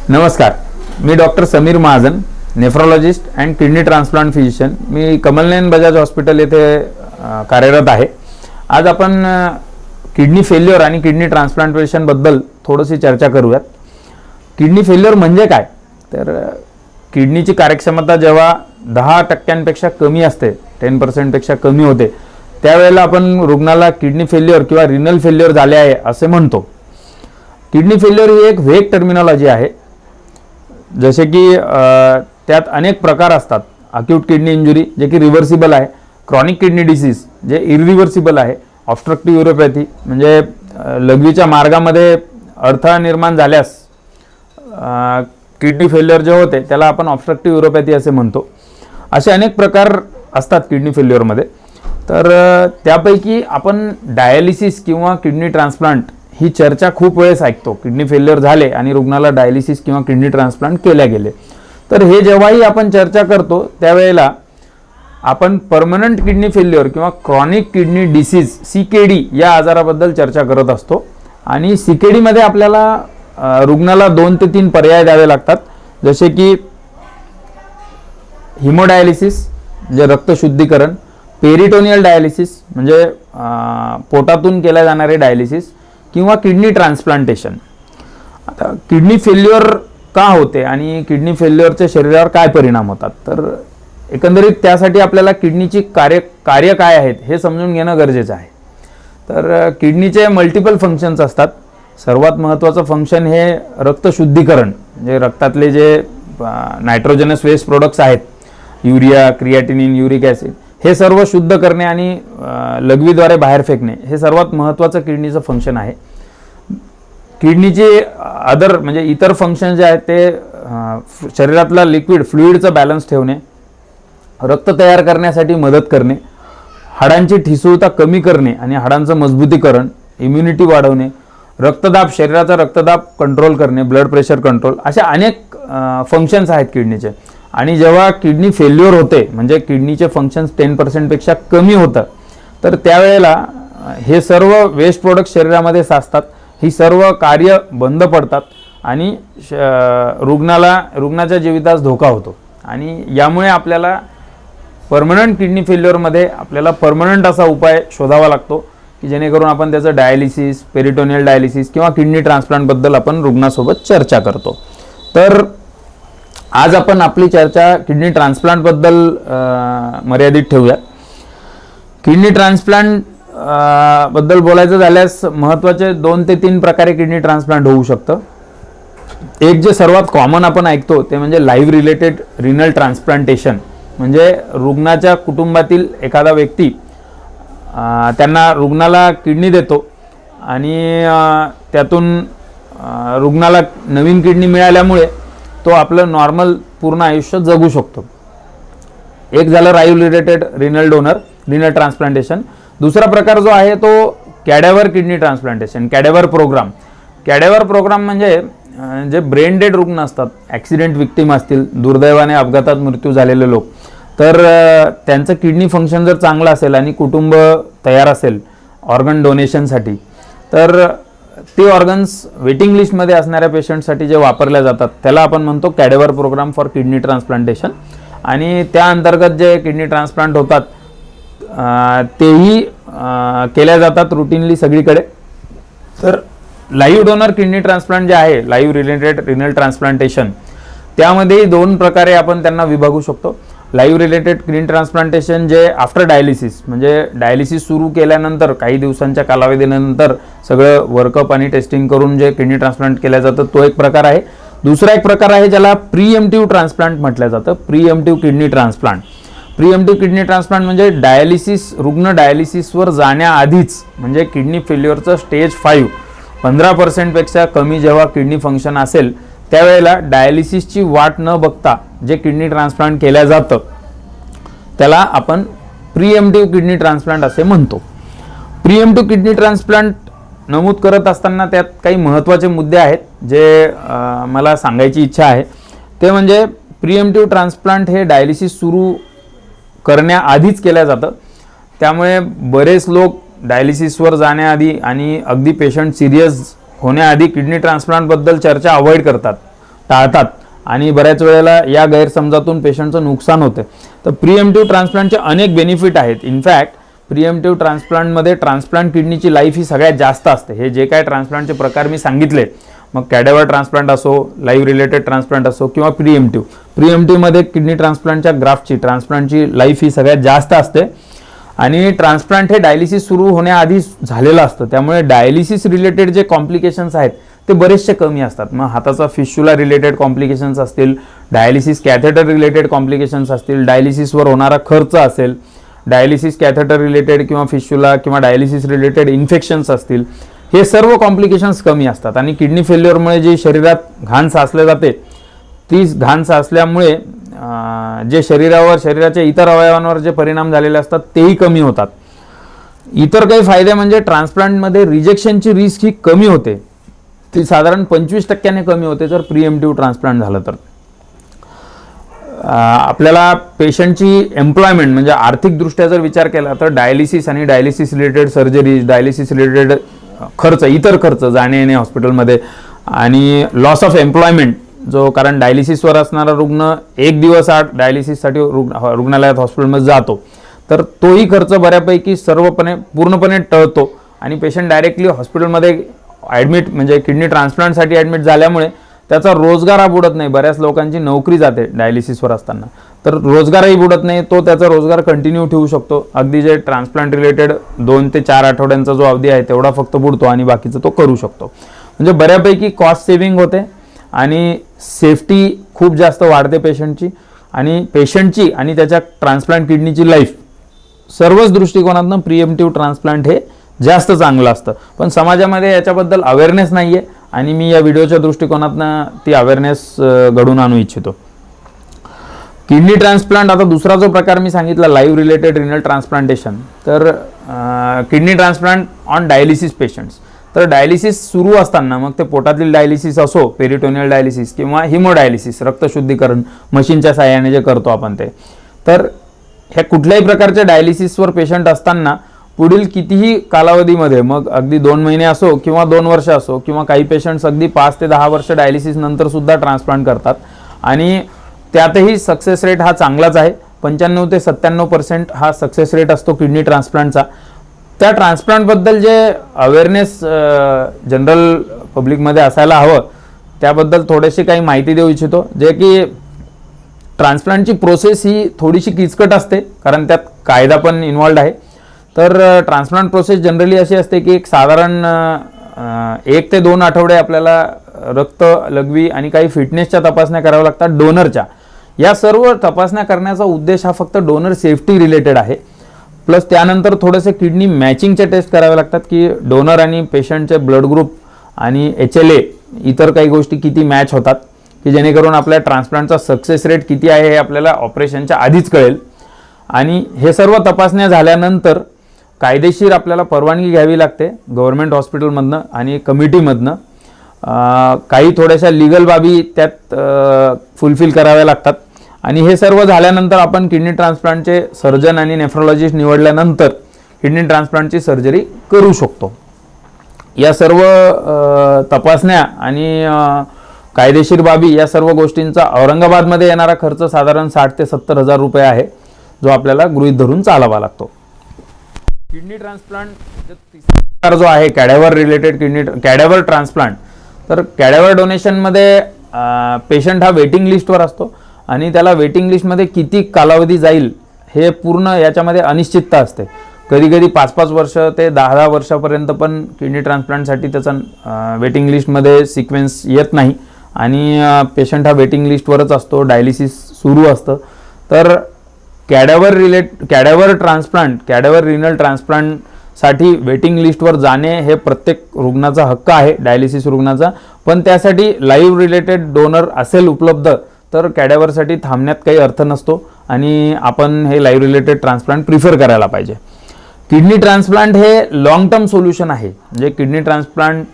नमस्कार, मी doctor Samir Mahajan, nephrologist and kidney transplant physician. मी कमलनयन बजाज हॉस्पिटल येथे कार्यरत आहे. आज आपण किडनी फेल्युअर आणि किडनी ट्रान्सप्लांटेशन बद्दल थोडीशी चर्चा करूयात. किडनी फेल्युअर म्हणजे काय? तर किडनीची कार्यक्षमता जेव्हा 10% कमी असते, 10% पेक्षा कमी होते, त्यावेळेला आपण रुग्णाला किडनी फेल्युअर किंवा रिनल फेल्युअर झाले आहे असे म्हणतो. किडनी फेल्युअर ही एक वेग टर्मिनॉलॉजी आहे. जसे की त्यात अनेक प्रकार असतात. अक्यूट किडनी इंजुरी जे की रिव्हर्सिबल आहे, क्रॉनिक किडनी डिसीज जे इरिव्हर्सिबल आहे, ऑब्स्ट्रक्टिव्ह युरोपॅथी म्हणजे लघवीच्या मार्गामध्ये अडथळा निर्माण झाल्यास किडनी फेल्युअर जे होते त्याला आपण ऑब्स्ट्रक्टिव्ह युरोपॅथी असे म्हणतो. असे अनेक प्रकार असतात किडनी फेल्युअरमध्ये. तर त्यापैकी आपण डायलिसिस किंवा किडनी ट्रान्सप्लांट ही चर्चा खूप वेळेस ऐकतो. किडनी फेल्युअर झाले आणि रुग्णाला डायलिसिस किंवा किडनी ट्रान्सप्लांट केल्या गेले. तर हे जेव्हाही आपण चर्चा करतो त्यावेळेला आपण परमनंट किडनी फेल्युअर किंवा क्रॉनिक किडनी डिसीज CKD या आजाराबद्दल चर्चा करत असतो. आणि CKD मध्ये आपल्याला रुग्णाला 2 ते 3 पर्याय द्यावे लागतात. जसे की हिमोडायलिसिस म्हणजे रक्तशुद्धीकरण, पेरिटोनियल डायलिसिस म्हणजे पोटातून केल्या जाणारे डायलिसिस, किंवा किडनी ट्रान्सप्लांटेशन. आता किडनी फेल्युअर का होते आणि किडनी फेल्युअरच्या शरीरावर काय परिणाम होतात? तर एकंदरीत त्यासाठी आपल्याला किडनीची कार्य काय आहेत हे समजून घेणं गरजेचं आहे. तर किडनीचे मल्टिपल फंक्शन्स असतात. सर्वात महत्त्वाचं फंक्शन हे रक्तशुद्धीकरण म्हणजे रक्तातले जे नायट्रोजनस वेस्ट प्रोडक्ट्स आहेत, युरिया, क्रिएटिनिन, युरिक ॲसिड, हे सर्व शुद्ध करणे आणि लघवीद्वारे बाहेर फेकणे हे सर्वात महत्त्वाचं किडनीचं फंक्शन आहे. किडनीचे अदर म्हणजे इतर फंक्शन जे आहेत ते शरीरातला लिक्विड फ्लुइडचा बॅलन्स ठेवणे, रक्त तयार करण्यासाठी मदत करणे, हाडांची ठिसूळता कमी करणे आणि हाडांचं मजबूतीकरण, इम्युनिटी वाढवणे, रक्तदाब, शरीराचा रक्तदाब कंट्रोल करणे, ब्लड प्रेशर कंट्रोल, अशा अनेक फंक्शन्स आहेत किडनीचे. आणि जेव्हा किडनी फेल्युअर होते म्हणजे किडनीचे फंक्शन्स 10% पेक्षा कमी होतं, तर त्यावेळेला हे सर्व वेस्ट प्रोडक्ट शरीरामध्ये साचतात. ही सर्व कार्य बंद पडतात आणि रुग्णाच्या जीवितास धोका होतो. आणि यामुळे आपल्याला परमनंट किडनी फेल्युअरमध्ये आपल्याला परमनंट असा उपाय शोधावा लागतो की जेणेकरून आपण त्याचं डायलिसिस, पेरिटोनियल डायलिसिस किंवा किडनी ट्रान्सप्लांटबद्दल आपण रुग्णासोबत चर्चा करतो. तर आज आपण आपली चर्चा किडनी ट्रान्सप्लांटबद्दल मर्यादित ठेवूया. किडनी ट्रान्सप्लांट बद्दल बोलायचं झाल्यास महत्त्वाचे 2 ते 3 प्रकारे किडनी ट्रान्सप्लांट होऊ शकतं. एक जे सर्वात कॉमन आपण ऐकतो ते म्हणजे लाईव्ह रिलेटेड रिनल ट्रान्सप्लांटेशन. म्हणजे रुग्णाच्या कुटुंबातील एखादा व्यक्ती त्यांना रुग्णाला किडनी देतो आणि त्यातून रुग्णाला नवीन किडनी मिळाल्यामुळे तो आपलं नॉर्मल पूर्ण आयुष्य जगू शकतो. एक झालं live related renal donor renal transplantation. दुसरा प्रकार जो आहे तो कॅडेवर किडनी ट्रान्सप्लांटेशन, कॅडेवर प्रोग्राम. कॅडेवर प्रोग्राम म्हणजे जे ब्रेन डेड रुग्ण असतात, ॲक्सिडेंट विक्टीम असतील, दुर्दैवाने अपघातात मृत्यू झालेले लोक, तर त्यांचं किडनी फंक्शन जर चांगलं असेल आणि कुटुंब तयार असेल ऑर्गन डोनेशनसाठी, तर ते ऑर्गन्स वेटिंग लिस्टमध्ये असणाऱ्या पेशंटसाठी जे वापरल्या जातात त्याला आपण म्हणतो कॅडेवर प्रोग्राम फॉर किडनी ट्रान्सप्लांटेशन. आणि त्या अंतर्गत जे किडनी ट्रान्सप्लांट होतात तेही केल्या जातात रुटीनली सगळीकडे. तर लाईव्ह डोनर किडनी ट्रान्सप्लांट जे आहे, लाईव्ह रिलेटेड रिनल ट्रान्सप्लांटेशन, त्यामध्ये 2 प्रकारे आपण त्यांना विभागू शकतो. लाईव्ह रिलेटेड किडनी ट्रान्सप्लांटेशन जे आफ्टर डायलिसिस म्हणजे डायलिसिस सुरू केल्यानंतर काही दिवसांच्या कालावधीनंतर सगळं वर्कअप आणि टेस्टिंग करून जे किडनी ट्रान्सप्लांट केलं जातं तो एक प्रकार आहे. दुसरा एक प्रकार आहे ज्याला प्रीएम्प्टिव्ह ट्रान्सप्लांट म्हटलं जातं, प्रीएम्प्टिव्ह किडनी ट्रान्सप्लांट. प्रीएम्प्टिव्ह किडनी ट्रान्सप्लांट म्हणजे रुग्ण डायलिसिसवर जाण्याआधीच म्हणजे किडनी फेल्युअरचं स्टेज 5 15% पेक्षा कमी जेव्हा किडनी फंक्शन असेल त्यावेळेला डायलिसिसची वाट न बघता जे किडनी ट्रान्सप्लांट केल्या जातं त्याला आपण प्रीएम्प्टिव्ह किडनी ट्रान्सप्लांट असे म्हणतो. प्रीएम्प्टिव्ह किडनी ट्रान्सप्लांट नमूद करत असताना त्यात काही महत्त्वाचे मुद्दे आहेत जे मला सांगायची इच्छा आहे. ते म्हणजे प्रीएम्प्टिव्ह ट्रान्सप्लांट हे डायलिसिस सुरू करण्याआधीच केलं जातं. त्यामुळे बरेच लोक डायलिसिसवर जाण्याआधी आणि अगदी पेशंट सिरियस होण्याआधी किडनी ट्रान्सप्लांटबद्दल चर्चा अवॉइड करतात. टाळतात आणि बऱ्याच वेळेला या गैरसमजातून पेशंटचं नुकसान होते. तर प्रिएम्प्टिव्ह ट्रान्सप्लांटचे अनेक बेनिफिट आहेत. इनफॅक्ट प्रिएम्प्टिव्ह ट्रान्सप्लांटमध्ये ट्रान्सप्लांट किडनीची लाईफ ही सगळ्यात जास्त असते. हे जे काय ट्रान्सप्लांटचे प्रकार मी सांगितले, मग कॅडेवर ट्रान्सप्लांट असो, लाईव्ह रिलेटेड ट्रान्सप्लांट असो किंवा प्रिएम्प्टिव्हमध्ये किडनी ट्रान्सप्लांटच्या ग्राफ्टची ट्रान्सप्लांटची लाईफ ही सगळ्यात जास्त असते आणि ट्रान्सप्लांट हे डायलिसिस सुरू होण्याआधी झालेलं असतं. त्यामुळे डायलिसिस रिलेटेड जे कॉम्प्लिकेशन्स आहेत ते बरेचसे कमी असतात. मग हाताचा फिशुला रिलेटेड कॉम्प्लिकेशन्स असतील, डायलिसिस कॅथेटर रिलेटेड कॉम्प्लिकेशन्स असतील, डायलिसिसवर होणारा खर्च असेल, डायलिसिस कॅथेटर रिलेटेड किंवा फिशुला किंवा डायलिसिस रिलेटेड इन्फेक्शन्स असतील, हे सर्व कॉम्प्लिकेशन्स कमी असतात. आणि किडनी फेल्युअरमुळे जी शरीरात घाण साचले जाते, ती घाण साचल्यामुळे जे शरीराच्या इतर अवयवांवर जे परिणाम झालेले असतात तेही कमी होतात. इतर काही फायदे म्हणजे ट्रान्सप्लांटमध्ये रिजेक्शनची रिस्क ही कमी होते. ती साधारण 25% कमी होते जर प्रिएम्प्टिव्ह ट्रान्सप्लांट झालं तर. आपल्याला पेशंटची एम्प्लॉयमेंट म्हणजे आर्थिकदृष्ट्या जर विचार केला तर डायलिसिस आणि dialysis related surgeries, dialysis related खर्च, इतर खर्च जाणे येणे हॉस्पिटलमध्ये आणि लॉस ऑफ एम्प्लॉयमेंट जो, कारण डायलिसिसवर असणारा रुग्ण एक दिवस आड डायलिसिससाठी रुग्णालयात हॉस्पिटलमध्ये जातो, तर तोही खर्च बऱ्यापैकी पूर्णपणे टळतो आणि पेशंट डायरेक्टली हॉस्पिटलमध्ये ॲडमिट म्हणजे किडनी ट्रान्सप्लांटसाठी ॲडमिट झाल्यामुळे त्याचा रोजगार हा बुडत नाही. बऱ्याच लोकांची नोकरी जाते डायलिसिसवर असताना, तर रोजगारही बुडत नाही, तो त्याचा रोजगार कंटिन्यू ठेवू शकतो. अगदी जे ट्रान्सप्लांट रिलेटेड 2 ते 4 आठवड्यांचा जो अवधी आहे तेवढा फक्त बुडतो आणि बाकीचं तो करू शकतो. म्हणजे बऱ्यापैकी कॉस्ट सेव्हिंग होते आणि सेफ्टी खूप जास्त वाढते पेशंटची आणि त्याच्या ट्रान्सप्लांट किडनीची लाईफ सर्वच दृष्टिकोनातून प्रिएम्प्टिव्ह ट्रान्सप्लांट हे जास्त चांगलं असतं. पण समाजामध्ये याच्याबद्दल अवेअरनेस नाही आहे आणि मी या व्हिडिओच्या दृष्टिकोनातून ती अवेअरनेस घडवून आणू इच्छितो. किडनी ट्रान्सप्लांट, आता दुसरा जो प्रकार मी सांगितला लाईव्ह रिलेटेड रिनल ट्रान्सप्लांटेशन, तर kidney transplant on dialysis patients. तर डायलिसिस सुरू असताना मग ते पोटातील डायलिसिस असो, पेरिटोनियल डायलिसिस किंवा हिमोडायलिसिस, रक्तशुद्धीकरण मशीनच्या साहाय्याने जे करतो आपण ते, तर ह्या कुठल्याही प्रकारच्या डायलिसिसवर पेशंट असताना पुढील कितीही कालावधीमध्ये, मग अगदी 2 महिने असो किंवा 2 वर्ष असो किंवा काही पेशंट्स अगदी 5 ते 10 वर्ष डायलिसिस नंतर सुद्धा ट्रान्सप्लांट करतात आणि त्यातही सक्सेस रेट हा चांगलाच आहे. 95 ते 97% हा सक्सेस रेट असतो किडनी ट्रान्सप्लांटचा. त्या ट्रान्सप्लांटबद्दल जे अवेअरनेस जनरल पब्लिकमध्ये असायला हवं त्याबद्दल थोडीशी काही माहिती देऊ इच्छितो. जे की ट्रान्सप्लांटची प्रोसेस ही थोडीशी किचकट असते कारण त्यात कायदा पण इन्व्हॉल्ड आहे. तर ट्रान्सप्लांट प्रोसेस जनरली अशी असते की एक साधारण 1 ते 2 आठवडे आपल्याला रक्त, लघवी आणि काही फिटनेसच्या तपासण्या कराव्या लागतात डोनरच्या. या सर्व तपासण्या करण्याचा उद्देश हा फक्त डोनर सेफ्टी रिलेटेड आहे. प्लस त्यानंतर थोडेसे किडनी मॅचिंगचे टेस्ट करावे लागतात की डोनर आणि पेशंटचे ब्लड ग्रुप आणि HLA इतर काही गोष्टी किती मॅच होतात, की जेणेकरून आपल्या ट्रान्सप्लांटचा सक्सेस रेट किती आहे हे आपल्याला ऑपरेशनच्या आधीच कळेल. आणि हे सर्व तपासण्या झाल्यानंतर कायदेशीर आपल्याला परवानगी घ्यावी लागते गव्हर्नमेंट हॉस्पिटलमधनं आणि कमिटीमधनं. काही थोड्याशा लिगल बाबी त्यात फुलफिल कराव्या लागतात आणि हे सर्व झाल्यानंतर आपण किडनी ट्रान्सप्लांटचे सर्जन आणि नेफ्रोलॉजिस्ट निवडल्यानंतर किडनी ट्रान्सप्लांटची सर्जरी करू शकतो. या सर्व तपासण्या आणि कायदेशीर बाबी या सर्व गोष्टींचा औरंगाबादमध्ये येणारा खर्च साधारण 60 ते 70 हजार रुपये आहे, जो आपल्याला गृहीत धरून चालावा लागतो. किडनी ट्रान्सप्लांट तिसरा जो आहे कॅडेवर रिलेटेड कॅडेवर ट्रान्सप्लांट, तर कॅडेवर डोनेशनमध्ये पेशंट हा वेटिंग लिस्टवर असतो आणि त्याला वेटिंग लिस्टमध्ये किती कालावधी जाईल हे पूर्ण याच्यामध्ये अनिश्चितता असते. कधी कधी 5-5 वर्ष ते 10-10 वर्षापर्यंत पण किडनी ट्रान्सप्लांटसाठी त्याचा वेटिंग लिस्टमध्ये सिक्वेन्स येत नाही आणि पेशंट हा वेटिंग लिस्टवरच असतो, डायलिसिस सुरू असतं. तर कॅडेवर रिनल ट्रान्सप्लांटसाठी वेटिंग लिस्टवर जाणे हे प्रत्येक रुग्णाचा हक्क आहे, डायलिसिस रुग्णाचा. पण त्यासाठी लाईव्ह रिलेटेड डोनर असेल उपलब्ध तर कॅडेवरसाठी थांबण्यात काही अर्थ नसतो आणि आपण हे लाईव्ह रिलेटेड ट्रान्सप्लांट प्रिफर करायला पाहिजे. किडनी ट्रान्सप्लांट हे लॉंग टर्म सोल्युशन आहे. म्हणजे किडनी ट्रान्सप्लांट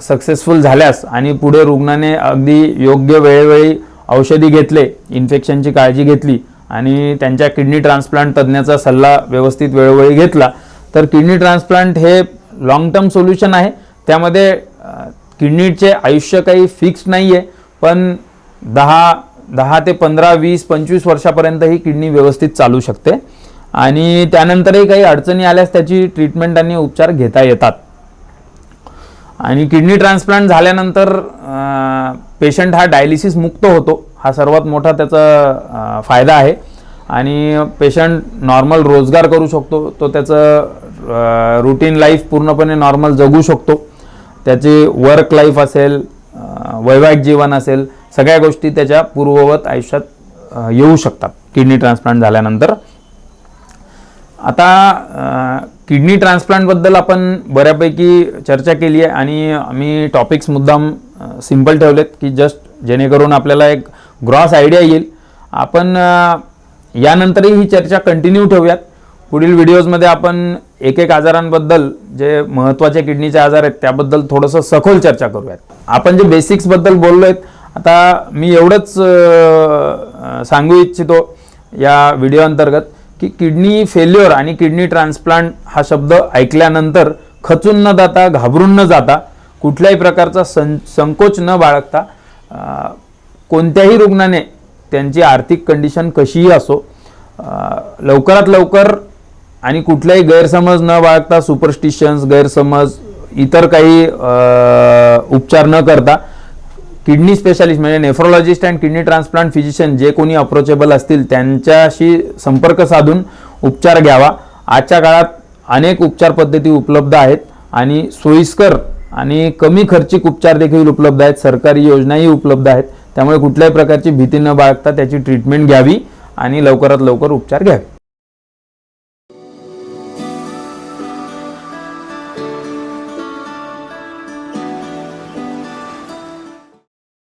सक्सेसफुल झाल्यास आणि पुढे रुग्णाने अगदी योग्य वेळोवेळी औषधी घेतले, इन्फेक्शनची काळजी घेतली आणि त्यांच्या किडनी ट्रान्सप्लांट तज्ज्ञाचा सल्ला व्यवस्थित वेळोवेळी घेतला तर किडनी ट्रान्सप्लांट हे लॉंग टर्म सोल्युशन आहे. त्यामध्ये किडनीचे आयुष्य काही फिक्स नाही आहे, पण 10 ते 15, 20, 25 वर्षापर्यंत ही किडनी व्यवस्थित चालू शकते आणि त्यानंतरही काही अडचणी आल्यास त्याची ट्रीटमेंट आणि उपचार घेता येतात. आणि किडनी ट्रान्सप्लांट झाल्यानंतर पेशंट हा डायलिसिस मुक्त होतो, हा सर्वात मोठा त्याचा फायदा आहे. आणि पेशंट नॉर्मल रोजगार करू शकतो, तो त्याचं रुटीन लाईफ पूर्णपणे नॉर्मल जगू शकतो. त्याची वर्क लाईफ असेल, वैवाहिक जीवन असेल, सगळ्या गोष्टी त्याच्या पूर्ववत आयुष्यात येऊ शकतात किडनी ट्रान्सप्लांट झाल्यानंतर. आता किडनी ट्रान्सप्लांटबद्दल आपण बऱ्यापैकी चर्चा केली आहे आणि आम्ही टॉपिक्स मुद्दाम सिंपल ठेवलेत की जस्ट जेणेकरून आपल्याला एक ग्रॉस आयडिया येईल. आपण यानंतरही ही चर्चा कंटिन्यू ठेवूयात. पुढील व्हिडिओजमध्ये आपण एक आजारांबद्दल, जे महत्त्वाचे किडनीचे आजार आहेत त्याबद्दल थोडंसं सखोल चर्चा करूयात. आपण जे बेसिक्सबद्दल बोललो आहेत, आता मी एवढंच सांगू इच्छितो या व्हिडिओ अंतर्गत की किडनी फेल्युअर आणि किडनी ट्रान्सप्लांट हा शब्द ऐकल्यानंतर खचून न जाता, घाबरून न जाता, कुठल्याही प्रकारचा संकोच न बाळगता, कोणत्याही रुग्णाने त्यांची आर्थिक कंडिशन कशीही असो, लवकरात लवकर आणि कुठलाही गैरसमज न बाळगता, सुपरस्टिशन्स, गैरसमज, इतर काही उपचार न करता किडनी स्पेशालिस्ट म्हणजे nephrologist and kidney transplant physician जे कोणी अप्रोचेबल असतील त्यांच्याशी संपर्क साधून उपचार घ्यावा. आजच्या काळात अनेक उपचार पद्धती उपलब्ध आहेत आणि सोयीस्कर आणि कमी खर्चिक उपचार देखील उपलब्ध आहेत. सरकारी योजनाही उपलब्ध आहेत. त्यामुळे कुठल्याही प्रकारची भीती न बाळगता त्याची ट्रीटमेंट घ्यावी आणि लवकरात लवकर उपचार घ्यावे.